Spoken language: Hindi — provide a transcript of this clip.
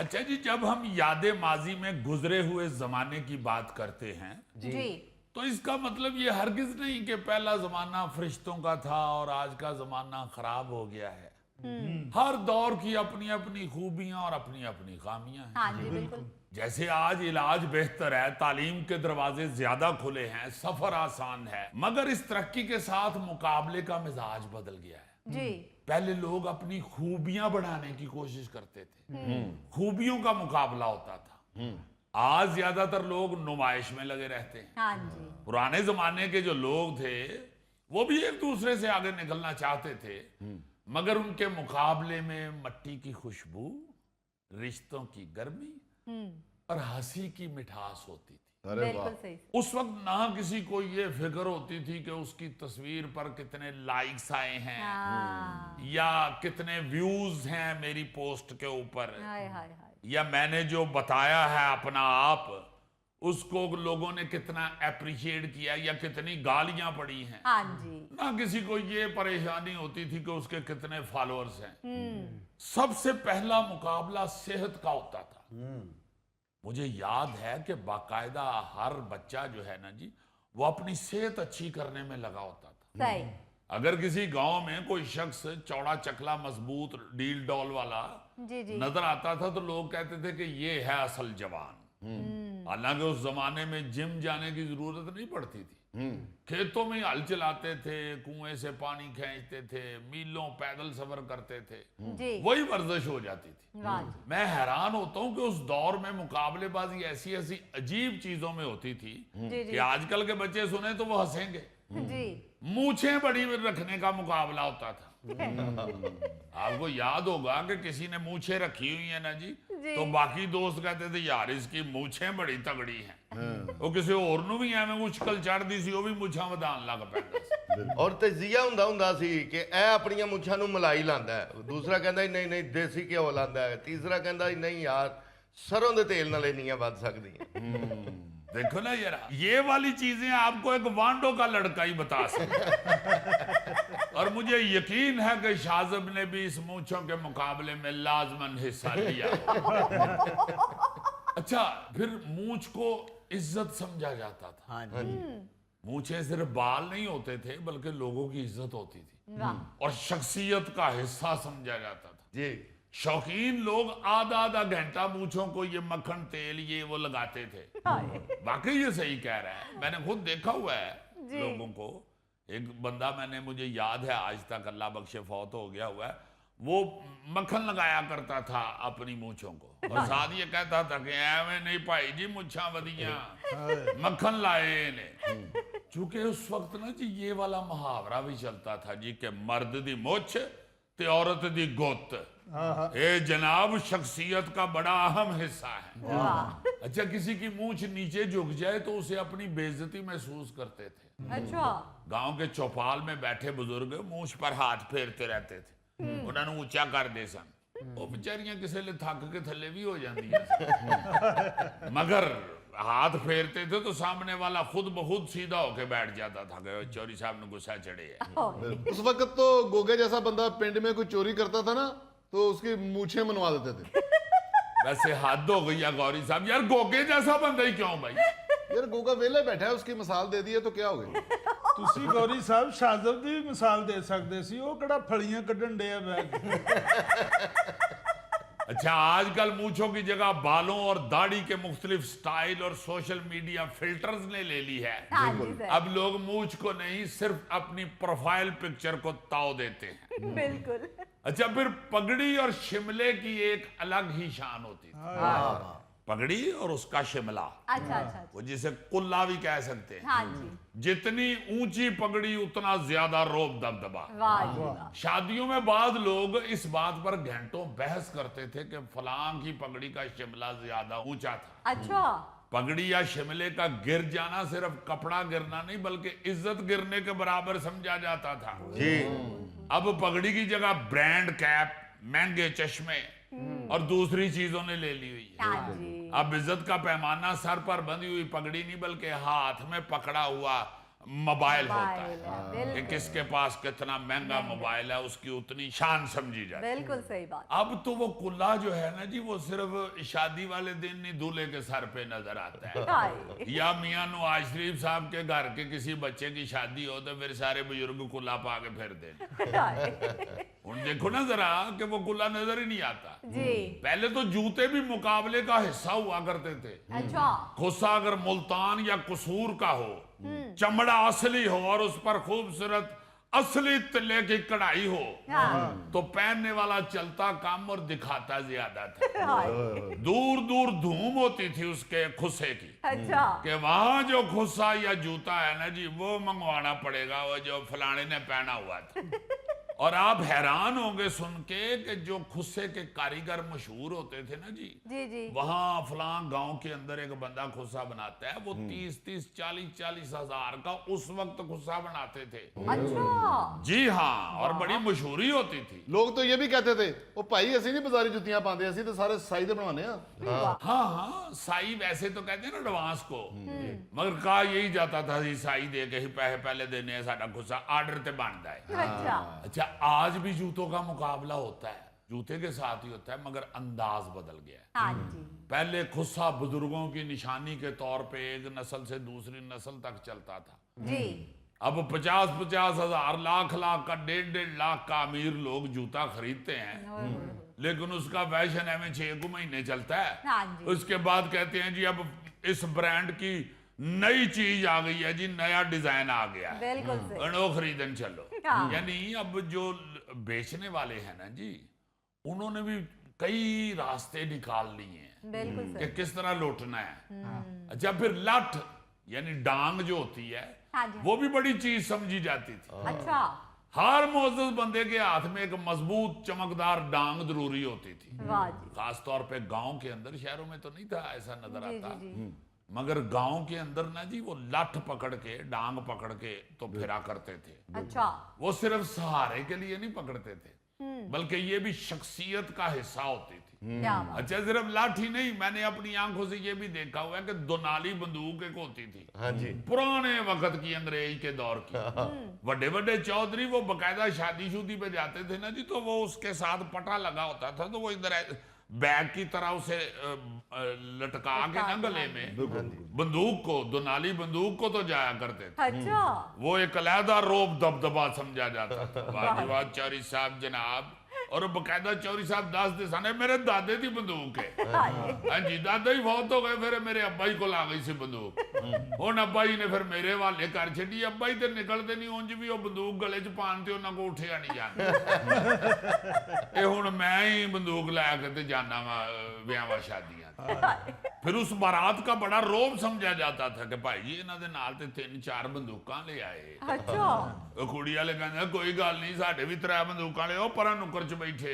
अच्छा जी, जब हम यादे माजी में गुजरे हुए जमाने की बात करते हैं जी तो इसका मतलब ये हरगिज नहीं कि पहला जमाना फरिश्तों का था और आज का जमाना खराब हो गया है। हर दौर की अपनी अपनी खूबियां और अपनी अपनी खामियां हैं। हाँ जी बिल्कुल। जैसे आज इलाज बेहतर है, तालीम के दरवाजे ज्यादा खुले हैं, सफर आसान है, मगर इस तरक्की के साथ मुकाबले का मिजाज बदल गया है। जी पहले लोग अपनी खूबियां बढ़ाने की कोशिश करते थे, खूबियों का मुकाबला होता था। आज ज्यादातर लोग नुमाइश में लगे रहते हैं। हाँ जी पुराने जमाने के जो लोग थे वो भी एक दूसरे से आगे निकलना चाहते थे, मगर उनके मुकाबले में मट्टी की खुशबू, रिश्तों की गर्मी और हंसी की मिठास होती थी। अरे वाह। बिल्कुल सही। उस वक्त ना किसी को ये फिक्र होती थी कि उसकी तस्वीर पर कितने लाइक्स आए हैं हाँ या कितने व्यूज हैं मेरी पोस्ट के ऊपर, हाय हाय हाय। या मैंने जो बताया है अपना आप उसको लोगों ने कितना अप्रिशिएट किया या कितनी गालियां पड़ी हैं। हाँ जी ना किसी को ये परेशानी होती थी कि उसके कितने फॉलोअर्स हैं। सबसे पहला मुकाबला सेहत का होता था। मुझे याद है कि बाकायदा हर बच्चा जो है ना जी, वो अपनी सेहत अच्छी करने में लगा होता था। सही। अगर किसी गांव में कोई शख्स चौड़ा चकला मजबूत डील डॉल वाला जी जी नजर आता था तो लोग कहते थे कि ये है असल जवान। हालांकि उस जमाने में जिम जाने की जरूरत नहीं पड़ती थी। खेतों में ही हल चलाते थे, कुएं से पानी खींचते थे, मीलों पैदल सफर करते थे, जी वही वर्जिश हो जाती थी। वाह जी। मैं हैरान होता हूं कि उस दौर में मुकाबलेबाजी ऐसी ऐसी अजीब चीजों में होती थी जी कि जी आजकल के बच्चे सुने तो वो हंसेंगे। जी मूछें बड़ी रखने का मुकाबला होता था। आपको याद होगा कि किसी ने मूछें रखी हुई है ना जी, तो बाकी दोस्त कहते थे यार इसकी मूछें बड़ी तगड़ी हैं। वो किसी और ਨੂੰ ਵੀ ਐਵੇਂ ਮੁਸ਼ਕਲ ਚੜਦੀ ਸੀ, ਉਹ ਵੀ ਮੁੱਛਾਂ ਵਧਾਉਣ ਲੱਗ ਪੈਂਦਾ ਸੀ। ਔਰ ਤਜਜ਼ੀਆ ਹੁੰਦਾ ਸੀ ਕਿ ਇਹ ਆਪਣੀਆਂ ਮੁੱਛਾਂ ਨੂੰ ਮਲਾਈ ਲਾਂਦਾ ਹੈ, ਦੂਸਰਾ ਕਹਿੰਦਾ ਹੀ ਨਹੀਂ ਨਹੀਂ ਦੇਸੀ ਘਿਓ ਲਾਂਦਾ ਹੈ, ਤੀਸਰਾ ਕਹਿੰਦਾ ਹੀ ਨਹੀਂ ਯਾਰ ਸਰੋਂ ਦੇ ਤੇਲ ਨਾਲ ਇੰਨੀਆਂ ਵੱਧ ਸਕਦੀਆਂ। देखो ना यार, ये वाली चीजें आपको एक वांडो का लड़का ही बता सकता। और मुझे यकीन है कि शाहजब ने भी इस मूंछों के मुकाबले में लाजमन हिस्सा लिया। अच्छा, फिर मूंछ को इज्जत समझा जाता था। हाँ जी। मूंछें सिर्फ बाल नहीं होते थे बल्कि लोगों की इज्जत होती थी वाह। और शख्सियत का हिस्सा समझा जाता था। जी शौकीन लोग आधा आधा घंटा मूंछों को ये मक्खन तेल ये वो लगाते थे। वाकई ये सही कह रहा है, मैंने खुद देखा हुआ है लोगों को। एक बंदा, मैंने मुझे याद है आज तक, अल्लाह बख्शे फौत हो गया हुआ है, वो मक्खन लगाया करता था अपनी मूंछों को और साथ ये कहता था कि एवें नहीं भाई जी मुच्छां वधियां, मक्खन लाए ने। चूंकि उस वक्त ना जी ये वाला मुहावरा भी चलता था जी कि मर्द दी मुछ ते औरत दी गुत, ये जनाब शख्सियत का बड़ा अहम हिस्सा है। अच्छा, किसी की मूंछ नीचे झुक जाए तो उसे अपनी बेइज्जती महसूस करते थे। अच्छा गांव के चौपाल में बैठे बुजुर्ग मूंछ पर हाथ फेरते रहते थे, उन्होंने ऊंचा कर दे सन, वो बेचारियां किसी ले थक के थले भी हो जाती मगर हाथ फेरते थे तो सामने वाला खुद बहुत सीधा होके बैठ जाता था कि चोरी साहब ने गुस्सा चढ़े है। उस वक्त तो गोगे जैसा बंदा पिंड में कोई चोरी करता था ना तो उसकी मूछें मनवा देते थे। वैसे हद हो गई है गौरी साहब, यार गोगे जैसा बंदा ही क्यों भाई? यार गोगा वेले बैठा है, उसकी मिसाल दे दी है तो क्या हो गई। ਤੁਸੀਂ ਗੌਰੀ ਸਾਹਿਬ ਸ਼ਾਹਜ਼ਬ ਦੀ ਵੀ ਮਿਸਾਲ ਦੇ ਸਕਦੇ ਸੀ, ਉਹ ਕਿਹੜਾ ਫਲੀਆਂ ਕੱਢਣ ਡਿਆ ਬੈਗ। अच्छा, आजकल मूंछों की जगह बालों और दाढ़ी के मुख्तलिफ स्टाइल और सोशल मीडिया फिल्टर्स ने ले ली है। हाँ जी सर। अब लोग मूंछ को नहीं सिर्फ अपनी प्रोफाइल पिक्चर को ताव देते हैं। बिल्कुल। अच्छा, फिर पगड़ी और शिमले की एक अलग ही शान होती थी। पगड़ी और उसका शिमला, अच्छा अच्छा वो जिसे कुल्ला भी कह सकते हैं। हाँ जी जितनी ऊंची पगड़ी उतना ज्यादा रोब दबदबा। वाह जी वाह। शादियों में बाद लोग इस बात पर घंटों बहस करते थे कि फलां की पगड़ी का शिमला ज्यादा ऊंचा था। अच्छा पगड़ी या शिमले का गिर जाना सिर्फ कपड़ा गिरना नहीं बल्कि इज्जत गिरने के बराबर समझा जाता था। जी अब पगड़ी की जगह ब्रांड कैप, महंगे चश्मे और दूसरी चीजों ने ले ली हुई है। हाँ जी अब इज्जत का पैमाना सर पर बंधी हुई पगड़ी नहीं बल्कि हाथ में पकड़ा हुआ मोबाइल होता मोबाइल है है, कि बिल्कुल किसके पास कितना महंगा मोबाइल है उसकी उतनी शान समझी जाती है। बिल्कुल सही बात। अब तो वो कुल्ला जो है ना जी वो सिर्फ शादी वाले दिन नहीं दूल्हे के सर पे नजर आता है। हाय। या मियां नवाज शरीफ साहब के घर के किसी बच्चे की शादी हो तो फिर सारे बुजुर्ग कुल्ला पा के फिर दें। हाय। उन देखो ना जरा कि वो कुल्ला नजर ही नहीं आता। जी। पहले तो जूते भी मुकाबले का हिस्सा हुआ करते थे। अच्छा। खुस्सा अगर मुल्तान या कसूर का हो, चमड़ा असली हो और उस पर खूबसूरत असली तिल्ले की कढ़ाई हो, हाँ। तो पहनने वाला चलता कम और दिखाता ज्यादा था। हाय। दूर दूर धूम होती थी उसके खुस्से की अच्छा। कि वहां जो खुस्सा या जूता है ना जी वो मंगवाना पड़ेगा, वो जो फलाने ने पहना हुआ था। और आप हैरान होंगे सुन के कि जो खुस्से के कारीगर मशहूर होते थे ना जी, जी जी। वहां फलां गांव के अंदर एक बंदा खुस्सा बनाता है, वो 30-30 40-40 हजार का उस वक्त खुस्सा बनाते थे। अच्छा। जी हाँ, और बड़ी मशहूरी होती थी। लोग तो ये भी कहते थे ओ भाई ਅਸੀਂ नहीं बाजारी जुत्तियां पाते, ਅਸੀਂ तो सारे साई दे बनवाने आ। हाँ हाँ, साई वैसे तो कहते हैं ना एडवांस को, मगर कहा यही जाता था जी साई दे के ही पैसे पहले देने हैं, साडा खुस्सा आर्डर ते बनता है। अच्छा। अच्छा, आज भी जूतों का मुकाबला होता है, जूते के साथ ही होता है, मगर अंदाज बदल गया है। हाँ जी। पहले खुस्सा बुजुर्गों की निशानी के तौर पे एक नस्ल से दूसरी नस्ल तक चलता था। जी। अब 50-50 हजार लाख का 1.5 लाख का अमीर लोग जूता खरीदते हैं, लेकिन उसका फैशन है में 6 महीने चलता है। हाँ जी। उसके बाद कहते हैं जी अब इस ब्रांड की नई चीज आ गई है जी, नया डिजाइन आ गया है, बिल्कुल सही। अनो खरीदन चलो। हाँ। यानी अब जो बेचने वाले हैं ना जी, उन्होंने भी कई रास्ते निकाल लिए हैं बिल्कुल कि सही। किस तरह लौटना है। अच्छा, फिर लठ यानी डांग जो होती है हाँ जी। वो भी बड़ी चीज समझी जाती थी। अच्छा। हर मोअज़्ज़ज़ बंदे के हाथ में एक मजबूत चमकदार डांग जरूरी होती थी। वाह जी। खास तौर पे गांव के अंदर, शहरों में तो नहीं था ऐसा नजर जी आता, जी जी। मगर गांव के अंदर ना जी वो लठ पकड़ के, डांग पकड़ के तो फिरा करते थे। अच्छा। वो सिर्फ सहारे के लिए नहीं पकड़ते थे, बल्कि ये भी शख्सियत का हिस्सा होती थी। क्या बात। अच्छा, सिर्फ लाठी नहीं, मैंने अपनी आंखों से ये भी देखा हुआ है कि दोनाली बंदूक एक होती थी। हाँ जी। पुराने वक्त की, अंग्रेज के दौर की। बड़े बड़े चौधरी वो बकायदा शादी शुदी पे जाते थे ना जी, तो वो उसके साथ पटा लगा होता था, तो वो इधर बैग की तरह उसे लटका के ना गले में बंदूक को, दोनाली बंदूक को तो जाया करते थे। अच्छा। वो एक अलहदा रोब दबदबा समझा जाता था। वाह जी वाह चौधरी साहब जनाब। और बकायदा चौधरी साहब 10 दिसाने मेरे दादे की बंदूक है। हाँ जी, दादा ही बहुत हो गए, फिर मेरे अब्बा ही को ला गई सी बंदूक। हुण अब्बा जी ने फिर मेरे हवाले कर छड़ी। अब्बा ही तो निकलते नहीं, उंज भी वो बंदूक गले च पान ते उन्हां को उठिया नहीं जाता। ये हुण मैं ही बंदूक लैके ते जाना वा ब्याहां शादियां। फिर उस बारात का बड़ा रोब समझा जाता था कि भाई जी इन्हां दे नाल ते 3-4 बंदूकां ले आए। अच्छा। ਉਹ ਕੁੜੀ ਵਾਲੇ ਕਹਿੰਦੇ ਕੋਈ ਗੱਲ ਨਹੀਂ, ਸਾਡੇ ਵੀ 3 ਬੰਦੂਕਾਂ ਲੈ ਉਹ ਪਰਾਂ ਨੁੱਕਰ 'ਚ ਬੈਠੇ।